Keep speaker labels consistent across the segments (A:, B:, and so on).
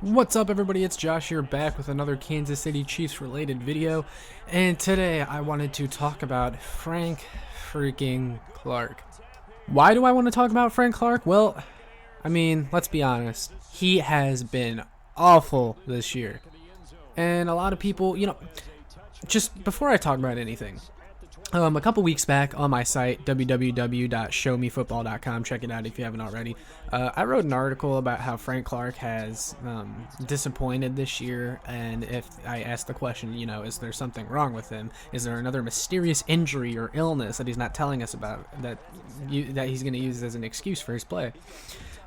A: What's up, everybody? It's Josh here, back with another Kansas City Chiefs related video, and today I wanted to talk about Frank freaking Clark. Why do I want to talk about Frank Clark? Well, I mean, let's be honest, he has been awful this year, and a lot of people, just before I talk about anything, a couple weeks back on my site, www.showmefootball.com, check it out if you haven't already, I wrote an article about how Frank Clark has disappointed this year, and if I asked the question, is there something wrong with him? Is there another mysterious injury or illness that he's not telling us about that he's going to use as an excuse for his play?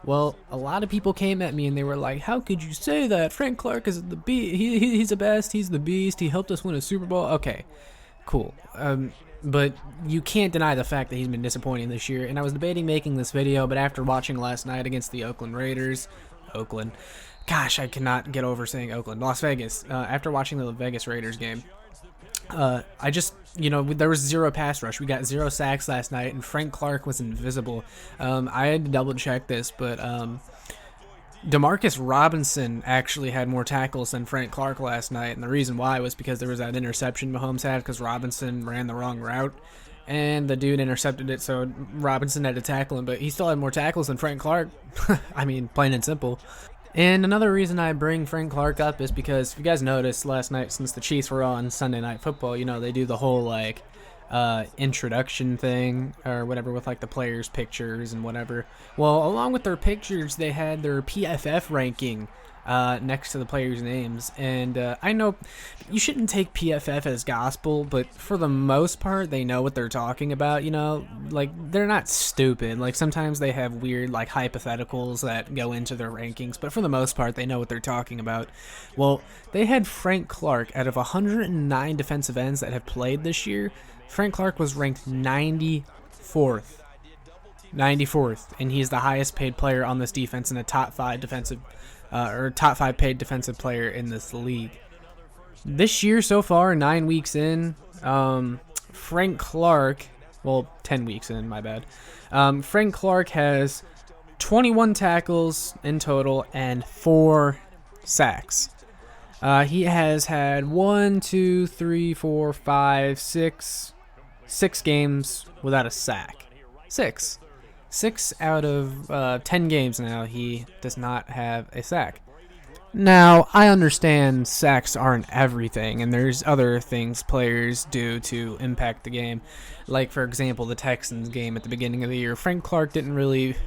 A: Well, a lot of people came at me and they were like, how could you say that? Frank Clark is the beast. He's the best. He's the beast. He helped us win a Super Bowl. Okay, cool. But you can't deny the fact that he's been disappointing this year, and I was debating making this video, but after watching last night against the Oakland Raiders, gosh, I cannot get over saying Oakland, Las Vegas, after watching the Vegas Raiders game, I just, there was zero pass rush. We got 0 sacks last night, and Frank Clark was invisible. I had to double check this, but Demarcus Robinson actually had more tackles than Frank Clark last night, and the reason why was because there was that interception Mahomes had because Robinson ran the wrong route, and the dude intercepted it, so Robinson had to tackle him, but he still had more tackles than Frank Clark. I mean, plain and simple. And another reason I bring Frank Clark up is because, if you guys noticed last night, since the Chiefs were on Sunday Night Football, they do the whole, introduction thing or whatever with the players' pictures and whatever. Well, along with their pictures, they had their PFF ranking next to the players' names, and I know you shouldn't take PFF as gospel, but for the most part they know what they're talking about. They're not stupid. Sometimes they have weird hypotheticals that go into their rankings, but for the most part they know what they're talking about. Well, they had Frank Clark, out of 109 defensive ends that have played this year, Frank Clark was ranked 94th, and he's the highest paid player on this defense and a top 5 paid defensive player in this league. This year so far, 9 weeks in, Frank Clark, 10 weeks in, my bad. Frank Clark has 21 tackles in total and 4 sacks. He has had 6 games without a sack. 6 out of 10 games now he does not have a sack. Now, I understand sacks aren't everything, and there's other things players do to impact the game. Like, for example, the Texans game at the beginning of the year. Frank Clark didn't really,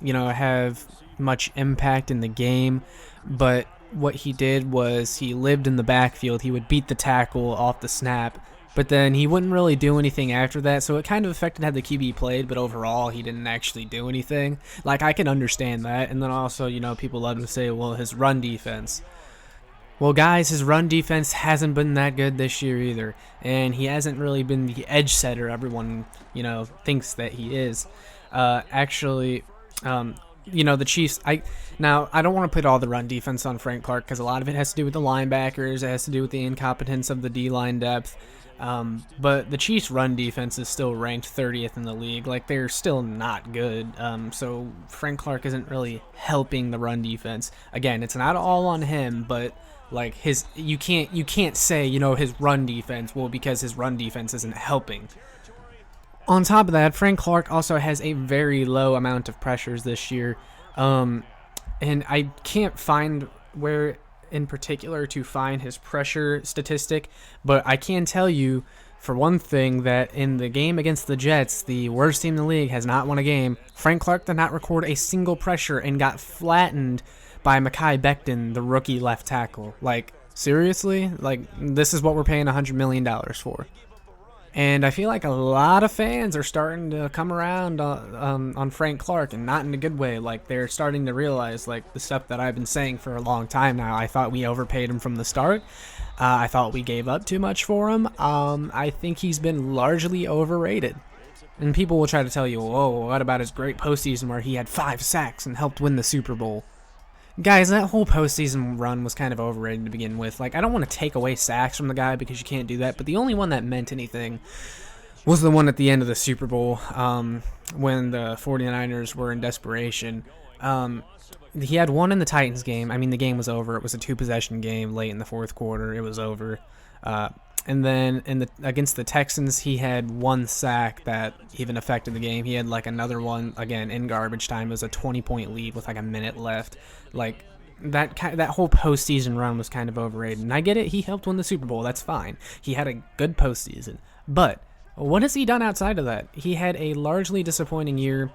A: have much impact in the game, but what he did was he lived in the backfield. He would beat the tackle off the snap, but then he wouldn't really do anything after that, so it kind of affected how the QB played, but overall he didn't actually do anything. I can understand that, and then also, people love to say, well, his run defense. Well, guys, his run defense hasn't been that good this year either, and he hasn't really been the edge setter everyone, thinks that he is. The Chiefs, I don't want to put all the run defense on Frank Clark because a lot of it has to do with the linebackers, it has to do with the incompetence of the D-line depth, but the Chiefs' run defense is still ranked 30th in the league. They're still not good, so Frank Clark isn't really helping the run defense. Again, it's not all on him, but you can't say, his run defense, because his run defense isn't helping. On top of that, Frank Clark also has a very low amount of pressures this year, and I can't find where in particular to find his pressure statistic, but I can tell you for one thing that in the game against the Jets, the worst team in the league, has not won a game. Frank Clark did not record a single pressure and got flattened by Mekhi Becton, the rookie left tackle. Seriously? This is what we're paying $100 million for. And I feel like a lot of fans are starting to come around on Frank Clark, and not in a good way. They're starting to realize, the stuff that I've been saying for a long time now. I thought we overpaid him from the start. I thought we gave up too much for him. I think he's been largely overrated. And people will try to tell you, whoa, what about his great postseason where he had 5 sacks and helped win the Super Bowl? Guys, that whole postseason run was kind of overrated to begin with. I don't want to take away sacks from the guy because you can't do that, but the only one that meant anything was the one at the end of the Super Bowl when the 49ers were in desperation. he had one in the Titans game. I mean, the game was over. It was a 2-possession game late in the fourth quarter. It was over. And then against the Texans, he had 1 sack that even affected the game. He had like another one again in garbage time. It was a 20-point lead with like a minute left. Like that whole postseason run was kind of overrated. And I get it. He helped win the Super Bowl. That's fine. He had a good postseason. But what has he done outside of that? He had a largely disappointing year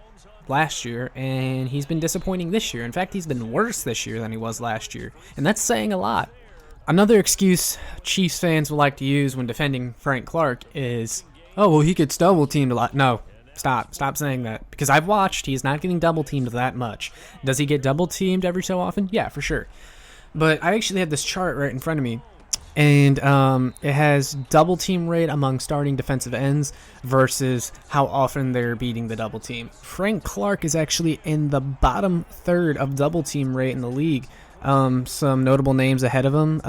A: last year, and he's been disappointing this year. In fact, he's been worse this year than he was last year. And that's saying a lot. Another excuse Chiefs fans will like to use when defending Frank Clark is, oh, well, he gets double teamed a lot. No, stop saying that. Because I've watched, he's not getting double teamed that much. Does he get double teamed every so often? Yeah, for sure. But I actually had this chart right in front of me, and it has double team rate among starting defensive ends versus how often they're beating the double team. Frank Clark is actually in the bottom third of double team rate in the league. Some notable names ahead of him: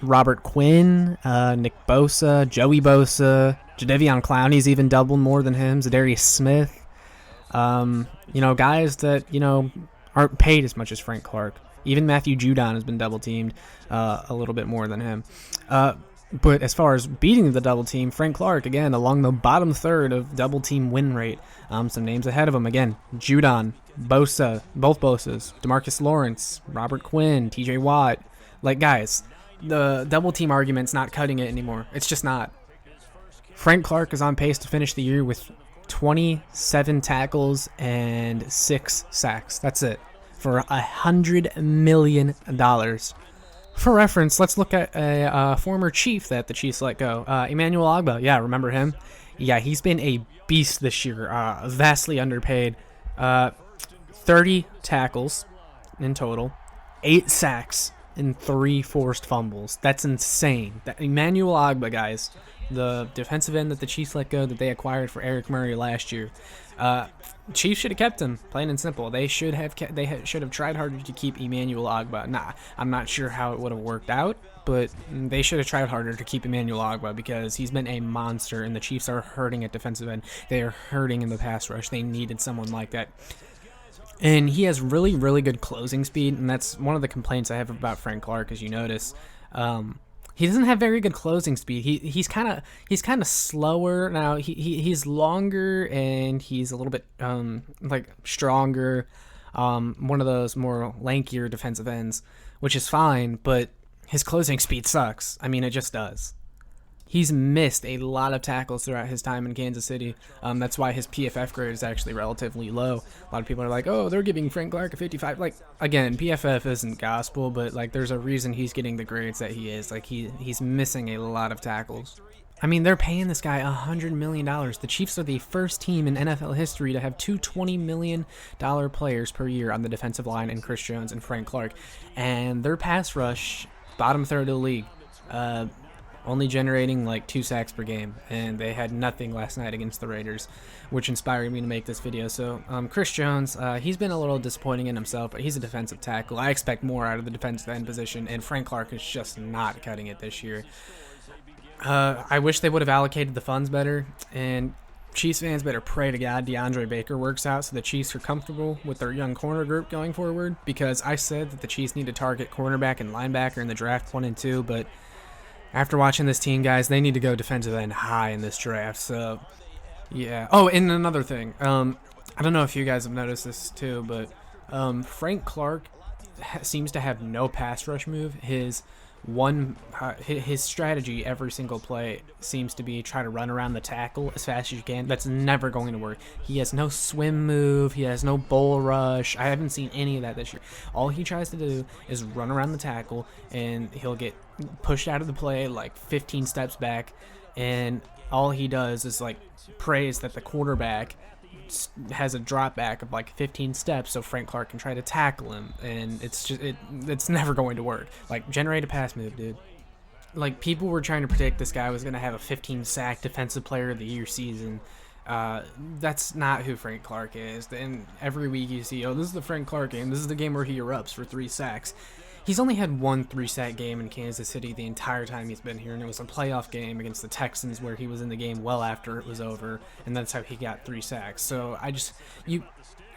A: Robert Quinn, Nick Bosa, Joey Bosa, Jadeveon Clowney's even doubled more than him. Zadarius Smith, guys that aren't paid as much as Frank Clark. Even Matthew Judon has been double teamed a little bit more than him. But as far as beating the double team, Frank Clark, again, along the bottom third of double team win rate. Some names ahead of him, again, Judon, Bosa, both Bosas, DeMarcus Lawrence, Robert Quinn, TJ Watt. Like, guys, the double team argument's not cutting it anymore. It's just not. Frank Clark is on pace to finish the year with 27 tackles and 6 sacks. That's it. For $100 million. For reference, let's look at a former Chief that the Chiefs let go. Emmanuel Ogbah. Yeah, remember him? Yeah, he's been a beast this year. Vastly underpaid. 30 tackles in total. 8 sacks and 3 forced fumbles. That's insane. Emmanuel Ogbah, guys. The defensive end that the Chiefs let go that they acquired for Eric Murray last year. Chiefs should have kept him, plain and simple. They should have should have tried harder to keep Emmanuel Ogbah. Nah, I'm not sure how it would have worked out, but they should have tried harder to keep Emmanuel Ogbah because he's been a monster, and the Chiefs are hurting at defensive end. They are hurting in the pass rush. They needed someone like that. And he has really, really good closing speed, and that's one of the complaints I have about Frank Clark, as you notice. He doesn't have very good closing speed. He's kind of slower. Now he's longer and he's a little bit stronger. One of those more lankier defensive ends, which is fine, but his closing speed sucks. I mean, it just does. He's missed a lot of tackles throughout his time in Kansas City. That's why his PFF grade is actually relatively low. A lot of people are like, oh, they're giving Frank Clark a 55. Like, again, PFF isn't gospel, but like there's a reason he's getting the grades that he is. Like, he's missing a lot of tackles. I mean, they're paying this guy $100 million. The Chiefs are the first team in NFL history to have 2 $20 million players per year on the defensive line in Chris Jones and Frank Clark. And their pass rush, bottom third of the league. Only generating like 2 sacks per game, and they had nothing last night against the Raiders, which inspired me to make this video. So Chris Jones, he's been a little disappointing in himself, but he's a defensive tackle. I expect more out of the defensive end position, and Frank Clark is just not cutting it this year. I wish they would have allocated the funds better, and Chiefs fans better pray to God DeAndre Baker works out so the Chiefs are comfortable with their young corner group going forward, because I said that the Chiefs need to target cornerback and linebacker in the draft 1 and 2, but after watching this team, guys, they need to go defensive end high in this draft. So, yeah. Oh, and another thing. I don't know if you guys have noticed this too, but Frank Clark seems to have no pass rush move. His strategy every single play seems to be try to run around the tackle as fast as you can. That's never going to work. He has no swim move. He has no bull rush. I haven't seen any of that this year. All he tries to do is run around the tackle, and he'll get pushed out of the play like 15 steps back, and all he does is like praise that the quarterback has a drop back of like 15 steps so Frank Clark can try to tackle him, and it's never going to work. Like, generate a pass move, dude. Like, people were trying to predict this guy was going to have a 15 sack defensive player of the year season. That's not who Frank Clark is. And every week you see, oh, this is the Frank Clark game. This is the game where he erupts for 3 sacks. He's only had 1 3-sack game in Kansas City the entire time he's been here, and it was a playoff game against the Texans where he was in the game well after it was over, and that's how he got 3 sacks. So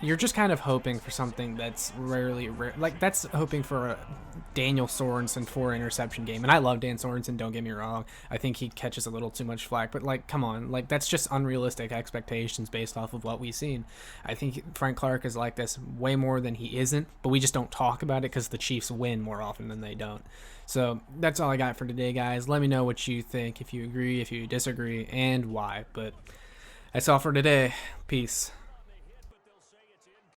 A: you're just kind of hoping for something that's rarely rare. Like that's hoping for a Daniel Sorensen 4 interception game. And I love Dan Sorensen, don't get me wrong. I think he catches a little too much flack, but like come on, like that's just unrealistic expectations based off of what we've seen. I think Frank Clark is like this way more than he isn't, but we just don't talk about it because the Chiefs win more often than they don't. So that's all I got for today, guys. Let me know what you think, if you agree, if you disagree, and why. But that's all for today. Peace.